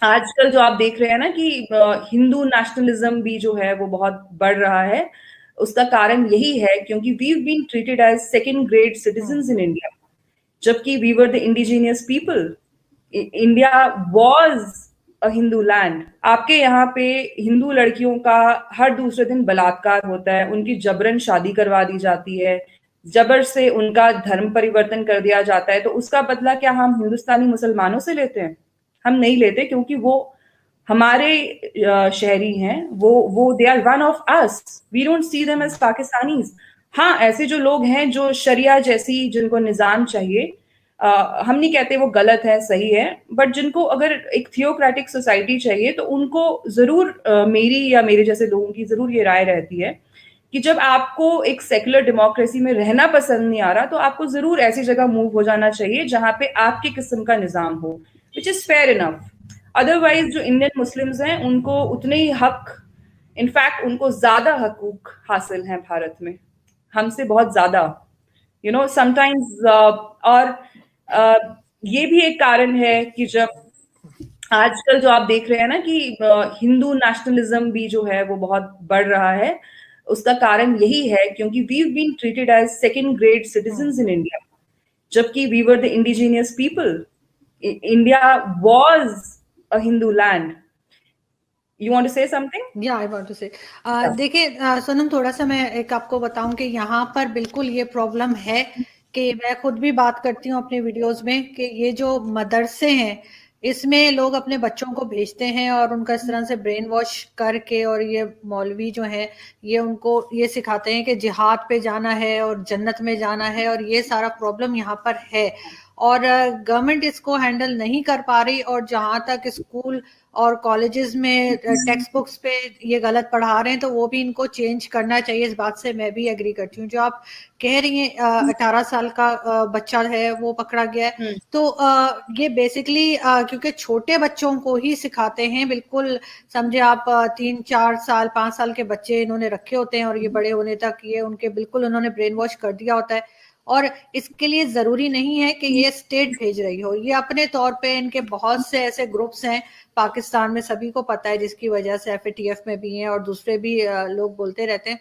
आजकल जो आप देख रहे हैं ना कि हिंदू नेशनलिज्म भी जो है वो बहुत बढ़ रहा है। उसका कारण यही है क्योंकि we been treated as second grade citizens in India, जबकि we were the indigenous people. India was a Hindu land. आपके यहाँ पे हिंदू लड़कियों का हर दूसरे दिन बलात्कार होता है, उनकी जबरन शादी करवा दी जाती है, जबर से उनका धर्म परिवर्तन कर दिया जाता है। तो उसका बदला क्या हम हिंदुस्तानी मुसलमानों से लेते हैं? हम नहीं लेते, क्योंकि वो हमारे शहरी हैं। वो they are one of us. We don't see them as Pakistanis. हाँ, ऐसे जो लोग हैं जो शरिया जैसी जिनको निजाम चाहिए, हम नहीं कहते वो गलत है, सही है, बट जिनको अगर एक थियोक्रेटिक सोसाइटी चाहिए तो उनको जरूर मेरी या मेरे जैसे लोगों की जरूर ये राय रहती है कि जब आपको एक सेकुलर डेमोक्रेसी में रहना पसंद नहीं आ रहा तो आपको जरूर ऐसी जगह मूव हो जाना चाहिए जहां पे आपके किस्म का निजाम हो, which is fair enough. Otherwise जो इंडियन मुस्लिम्स हैं उनको उतने ही हक, इनफैक्ट उनको ज्यादा हकूक हासिल हैं भारत में, हमसे बहुत ज्यादा। समटाइम्स और uh, ये भी एक कारण है कि जब आजकल जो आप देख रहे हैं ना कि हिंदू नेशनलिज्म भी जो है वो बहुत बढ़ रहा है। उसका कारण यही है क्योंकि we been treated as second grade citizens in India, जबकि we were the indigenous people. India was a Hindu land. You want to say something? या आई वांट टू से देखिए सोनम, थोड़ा सा मैं एक आपको बताऊं कि यहाँ पर बिल्कुल ये प्रॉब्लम है कि मैं खुद भी बात करती हूँ अपने वीडियोस में कि ये जो मदरसे हैं इसमें लोग अपने बच्चों को भेजते हैं और उनका इस तरह से ब्रेन वॉश करके, और ये मौलवी जो है ये उनको ये सिखाते हैं कि जिहाद पे जाना है और जन्नत में जाना है, और ये सारा प्रॉब्लम यहाँ पर है। और गवर्नमेंट इसको हैंडल नहीं कर पा रही, और जहां तक स्कूल और कॉलेजेस में टेक्स्ट बुक्स पे ये गलत पढ़ा रहे हैं तो वो भी इनको चेंज करना चाहिए। इस बात से मैं भी एग्री करती हूँ। जो आप कह रही हैं 18 साल का बच्चा है वो पकड़ा गया है, हम्म। तो ये बेसिकली क्योंकि छोटे बच्चों को ही सिखाते हैं, बिल्कुल समझे आप 3 4 साल 5 साल के बच्चे इन्होंने रखे होते हैं और ये बड़े होने तक ये उनके बिल्कुल उन्होंने ब्रेन वॉश कर दिया होता है। और इसके लिए जरूरी नहीं है कि ये स्टेट भेज रही हो, ये अपने तौर पे इनके बहुत से ऐसे ग्रुप्स हैं पाकिस्तान में, सभी को पता है, जिसकी वजह से एफएटीएफ में भी हैं और दूसरे भी लोग बोलते रहते हैं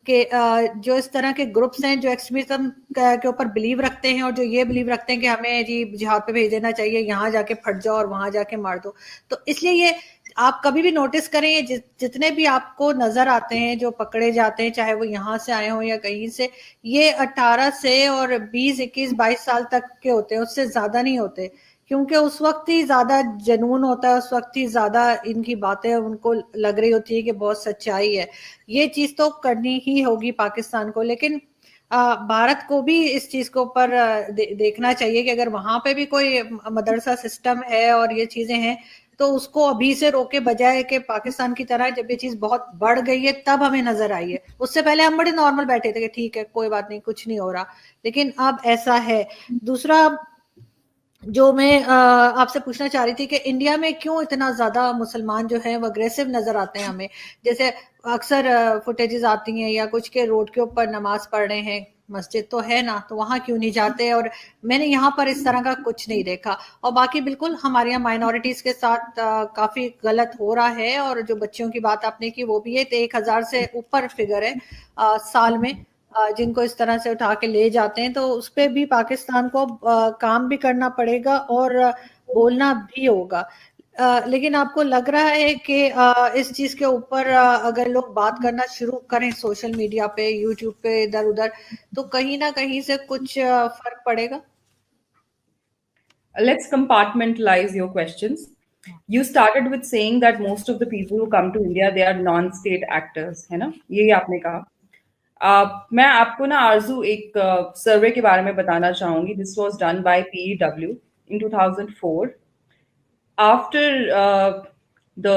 कि जो इस तरह के ग्रुप्स हैं जो एक्सट्रीमिज्म के ऊपर बिलीव रखते हैं और जो ये बिलीव रखते हैं कि हमें जी जिहाद पे भेज देना चाहिए, यहाँ जाके फट जाओ और वहां जाके मार दो। तो इसलिए ये आप कभी भी नोटिस करें, ये जितने भी आपको नजर आते हैं जो पकड़े जाते हैं, चाहे वो यहाँ से आए हों या कहीं से, ये 18 से और 20 21 22 साल तक के होते हैं, उससे ज्यादा नहीं होते, क्योंकि उस वक्त ही ज्यादा जुनून होता है, उस वक्त ही ज्यादा इनकी बातें उनको लग रही होती है कि बहुत सच्चाई है। ये चीज तो करनी ही होगी पाकिस्तान को, लेकिन भारत को भी इस चीज के ऊपर देखना चाहिए कि अगर वहां पे भी कोई मदरसा सिस्टम है और ये चीजें हैं तो उसको अभी से रोके, बजाय कि पाकिस्तान की तरह जब ये चीज बहुत बढ़ गई है तब हमें नजर आई है। उससे पहले हम बड़े नॉर्मल बैठे थे कि ठीक है कोई बात नहीं, कुछ नहीं हो रहा, लेकिन अब ऐसा है। दूसरा जो मैं आपसे पूछना चाह रही थी कि इंडिया में क्यों इतना ज्यादा मुसलमान जो है वो अग्रेसिव नजर आते हैं हमें, जैसे अक्सर फुटेजेस आती हैं या कुछ के रोड के ऊपर नमाज पढ़ रहे हैं, मस्जिद तो है ना, तो वहां क्यों नहीं जाते, और मैंने यहाँ पर इस तरह का कुछ नहीं देखा। और बाकी बिल्कुल हमारे यहाँ माइनॉरिटीज के साथ काफी गलत हो रहा है, और जो बच्चियों की बात आपने की वो भी है, तो 1,000 से ऊपर फिगर है साल में जिनको इस तरह से उठा के ले जाते हैं, तो उस पर भी पाकिस्तान को काम भी करना पड़ेगा और बोलना भी होगा। लेकिन आपको लग रहा है कि इस चीज के ऊपर अगर लोग बात करना शुरू करें सोशल मीडिया पे, यूट्यूब पे, इधर उधर, तो कहीं ना कहीं से कुछ फर्क पड़ेगा? Let's compartmentalize your questions. You started with saying that most of the people who come to India, they are non-state actors, है ना? यही आपने कहा। मैं आपको ना आरजू एक सर्वे के बारे में बताना चाहूंगी। This was done by PEW in 2004 after the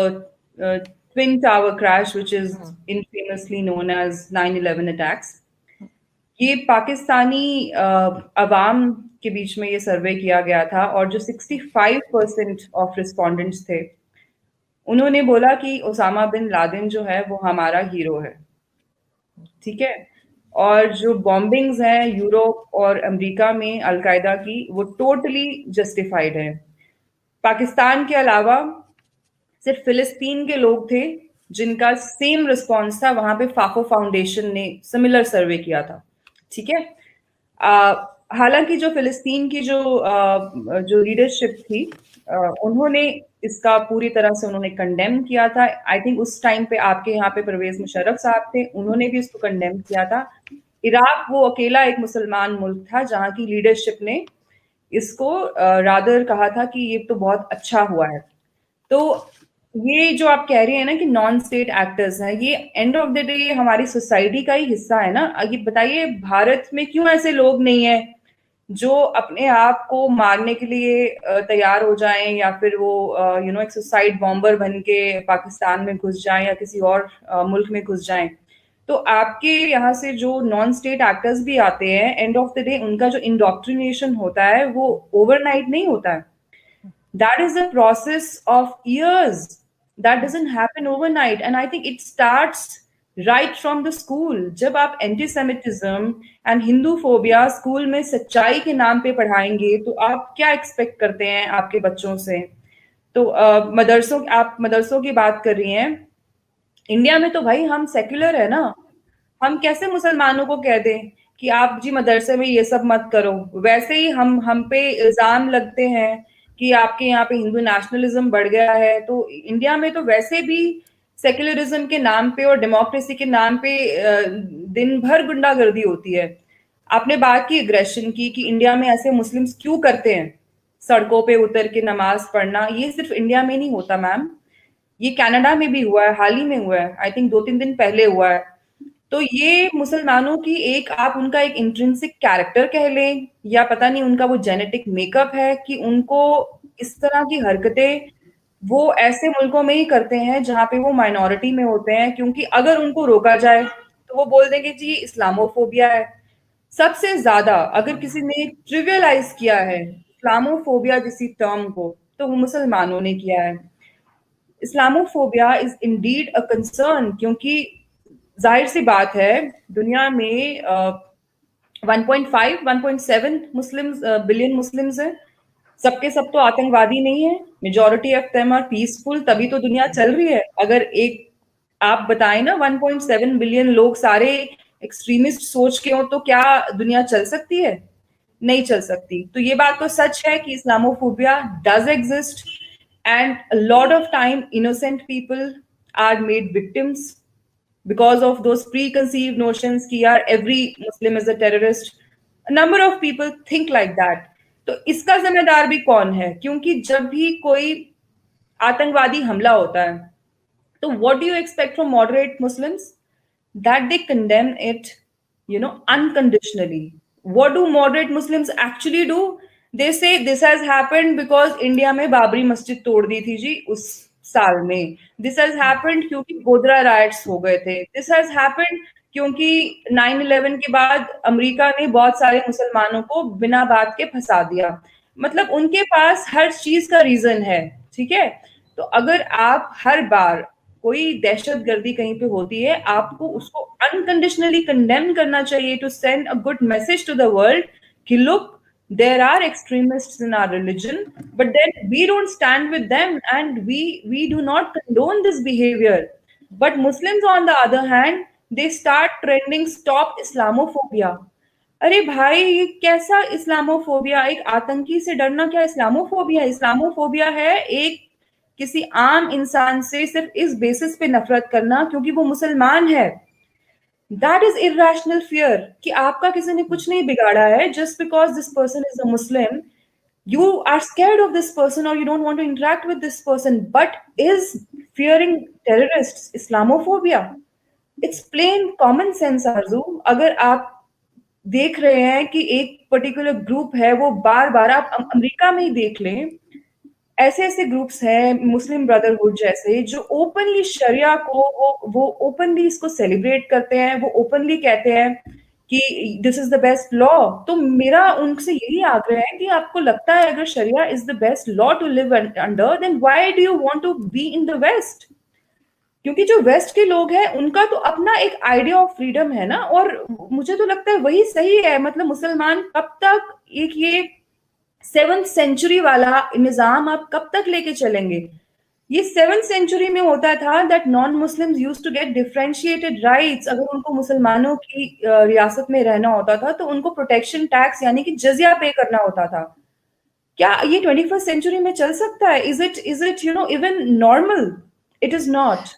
Twin Tower crash, which is infamously known as 9/11 attacks. ये पाकिस्तानी अवाम के बीच में ये सर्वे किया गया था, और जो 65% ऑफ रिस्पोंडेंट्स थे उन्होंने बोला कि ओसामा बिन लादेन जो है वो हमारा हीरो है। ठीक है। और जो बॉम्बिंग्स हैं यूरोप और अमेरिका में अलकायदा की, वो टोटली जस्टिफाइड है। पाकिस्तान के अलावा सिर्फ फिलिस्तीन के लोग थे जिनका सेम रिस्पॉन्स था। वहां पे फाफो फाउंडेशन ने सिमिलर सर्वे किया था, ठीक है। हालांकि जो फिलिस्तीन की जो लीडरशिप थी, उन्होंने इसका पूरी तरह से उन्होंने कंडेम किया था। आई थिंक उस टाइम पे आपके यहाँ पे परवेज मुशर्रफ साहब थे, उन्होंने भी इसको कंडेम किया था। इराक वो अकेला एक मुसलमान मुल्क था जहाँ की लीडरशिप ने इसको रादर कहा था कि ये तो बहुत अच्छा हुआ है। तो ये जो आप कह रहे हैं ना कि नॉन स्टेट एक्टर्स हैं, ये एंड ऑफ द डे हमारी सोसाइटी का ही हिस्सा है ना। ये बताइए भारत में क्यों ऐसे लोग नहीं है जो अपने आप को मारने के लिए तैयार हो जाएं, या फिर वो एक सुसाइड बॉम्बर बन के पाकिस्तान में घुस जाएं या किसी और मुल्क में घुस जाएं। तो आपके यहाँ से जो नॉन स्टेट एक्टर्स भी आते हैं, एंड ऑफ द डे उनका जो इंडोक्ट्रिनेशन होता है वो ओवरनाइट नहीं होता है। That is a process of years. That doesn't happen overnight. And I think it starts right from the school. जब आप anti-Semitism and Hindu phobia school में सच्चाई के नाम पे पढ़ाएंगे तो आप क्या एक्सपेक्ट करते हैं आपके बच्चों से? तो आप मदरसों की बात कर रही हैं। इंडिया में तो भाई हम सेक्युलर है ना। हम कैसे मुसलमानों को कह दें कि आप जी मदरसे में ये सब मत करो? वैसे ही हम पे इल्जाम लगते हैं कि आपके यहाँ पे हिंदू नेशनलिज्म बढ़ गया है। तो इंडिया में तो वैसे भी सेक्युलरिज्म के नाम पे और डेमोक्रेसी के नाम पे दिन भर गुंडागर्दी होती है। आपने बात की एग्रेशन की कि इंडिया में ऐसे मुस्लिम्स क्यों करते हैं सड़कों पे उतर के नमाज पढ़ना। ये सिर्फ इंडिया में नहीं होता मैम, ये कनाडा में भी हुआ है, हाल ही में हुआ है, आई थिंक 2-3 दिन पहले हुआ है। तो ये मुसलमानों की आप उनका एक इंट्रिंसिक कैरेक्टर कह लें, या पता नहीं उनका वो जेनेटिक मेकअप है कि उनको इस तरह की हरकतें वो ऐसे मुल्कों में ही करते हैं जहां पे वो माइनॉरिटी में होते हैं। क्योंकि अगर उनको रोका जाए तो वो बोल देंगे जी इस्लामोफोबिया है। सबसे ज्यादा अगर किसी ने ट्रिवियलाइज किया है इस्लामोफोबिया जैसी टर्म को, तो वो मुसलमानों ने किया है। Islamophobia is indeed a concern, क्योंकि जाहिर सी बात है दुनिया में 1.5 1.7 मुस्लिम्स बिलियन मुस्लिम्स हैं। सबके सब तो आतंकवादी नहीं है, majority of them are peaceful, तभी तो दुनिया चल रही है। अगर एक आप बताएं ना 1.7 बिलियन लोग सारे एक्सट्रीमिस्ट सोच के हो तो क्या दुनिया चल सकती है? नहीं चल सकती। तो ये बात तो सच है कि Islamophobia does exist, and a lot of time innocent people are made victims because of those preconceived notions कि यार every Muslim is a terrorist. A number of people think like that. तो इसका जिम्मेदार भी कौन है? क्योंकि जब भी कोई आतंकवादी हमला होता है तो what do you expect from moderate Muslims? That they condemn it, unconditionally. What do moderate Muslims actually do? They say this has happened because India में बाबरी मस्जिद तोड़ दी थी जी उस साल में। This has happened क्योंकि गोधरा राइट्स हो गए थे। This has happened क्योंकि 9/11 के बाद अमेरिका ने बहुत सारे मुसलमानों को बिना बात के फंसा दिया। मतलब उनके पास हर चीज का रीजन है, ठीक है। तो अगर आप हर बार कोई दहशतगर्दी कहीं पे होती है, आपको उसको अनकंडीशनली कंडेम करना चाहिए to send a good message to the world कि look there are extremists in our religion, but then we don't stand with them and we do not condone this behavior. But Muslims on the other hand, they start trending stop Islamophobia. अरे भाई ये कैसा Islamophobia? एक आतंकी से डरना क्या Islamophobia? Islamophobia है एक किसी आम इंसान से सिर्फ इस बेसिस पे नफरत करना क्योंकि वो मुसलमान है। दैट इज इरेशनल फियर कि आपका किसी ने कुछ नहीं बिगाड़ा है, just because this person is a Muslim you are scared of this person or you don't want to interact with this person. But is fearing terrorists Islamophobia? It's plain common sense, Arzu. अगर आप देख रहे हैं कि एक particular group है वो बार बार, आप अमेरिका में ही देख लें, ऐसे ऐसे ग्रुप्स हैं मुस्लिम ब्रदरहुड जैसे जो ओपनली शरिया को वो ओपनली इसको सेलिब्रेट करते हैं, वो ओपनली कहते हैं कि this is the best law. तो मेरा उनसे यही आग्रह है कि आपको लगता है अगर sharia is the best law to live under, then why do you want to be in the west? क्योंकि जो वेस्ट के लोग हैं उनका तो अपना एक आइडिया ऑफ फ्रीडम है ना, और मुझे तो लगता है वही सही है। मतलब मुसलमान कब तक ये 7th सेंचुरी वाला निजाम आप कब तक लेके चलेंगे? ये 7th सेंचुरी में होता था that non Muslims used to get differentiated rights. अगर उनको मुसलमानों की रियासत में रहना होता था तो उनको प्रोटेक्शन टैक्स यानी कि जजिया पे करना होता था। क्या ये 21st सेंचुरी में चल सकता है? Is it even normal? It is not.